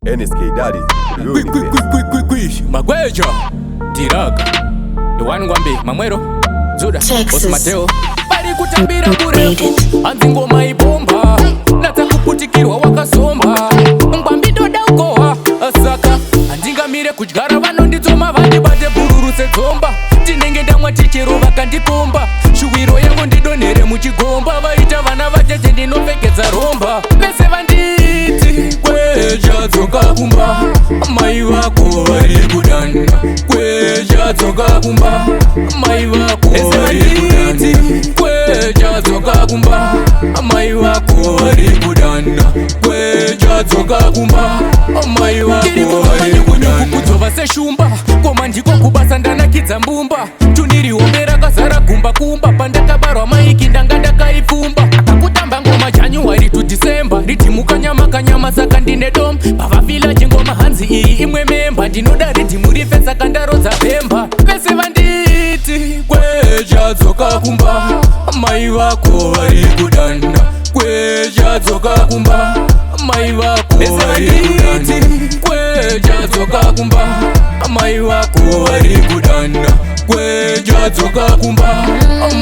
NSK Daddy. Magweja Tiraga Iwan Ngwambi Mamwero Zuda Boss Mateo Bari kutambira kurefu Anzi ngoma ibomba Nataka kuputikirwa wakasomba Ngwambi doda ukoha Asaka Andinga mire kujigara vano ndizoma Vandi bade bururu sezomba Tinenge ndamwa tichero vakandikomba Shuwiro yango ndidonere muchigomba Vaita vana vajeje ndinopfekeza romba Vese vanditi Kweja dzoka kumba Mai vako vari kudana Kweja dzoka kumba Mai vako vari kudana Kweja dzoka kumba Mai vako vari kudana Kweja dzoka kumba Mai vako vari kudana Kudzova seshumba Koma ndiko kubasa ndanakidza mbumba Tuniriombera kazara kumba kumba Pandakabarwa maiki ndanga ndakaipfumba Akakutamba ngoma January to December Ritimuka nyama kanyama saka ndine dom Pavafila chingoma hanzi iyi imwe memba Ndinoda ridimurife saka ndarodza pemba Vese vanditi Kweja dzoka kumba Mai vako vari kudana Kweja dzoka kumba Mai vako vari kudana Kweja dzoka kumba Mai vako vari kudana Kweja dzoka kumba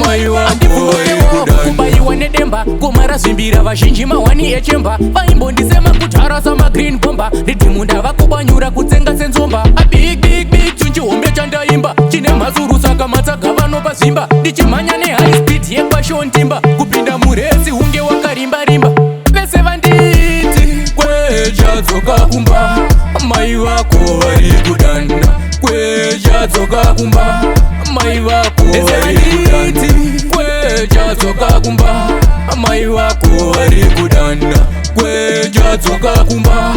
Mai vako vari kudana Kubaiwa nedemba Komara zvimbira vazhinji mawani echemba Vaimbondisema kutara sama green bomba Ridimunda vakubanyura kutsenga senzomba A big big big chunchihombe chandaimba Chine mazuru saka matsaga vanopa zimba Ndichimhanya ne high speed yekwashontimba Kupinda muresi hunge wakarimba rimba Vese vanditi Kweja dzoka kumba Mai vako vari kudana Kweja dzoka kumba Mai vako vari kudana Kweja dzoka kumba Mai vako vari kudana Kweja dzoka kumba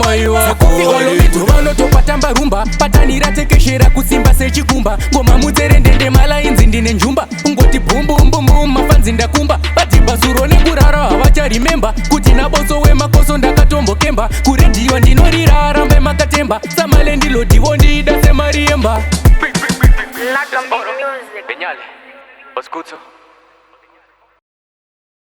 Mai vako vari kudana Vanotopatamba rumba Patanira tekeshera kusimba sechikumba Ngoma mudzerendende malainzi ndine njumba Ungoti bumbumbumbu mafanzi ndakumba Badhibasuro nekurara havacharimemba Kuti naboso wemakoso ndakatombokemba Kuredhiyo ndinorirara rambe makatemba Samale ndilo divo ndida semariemba Not music. Benyale, Oskuto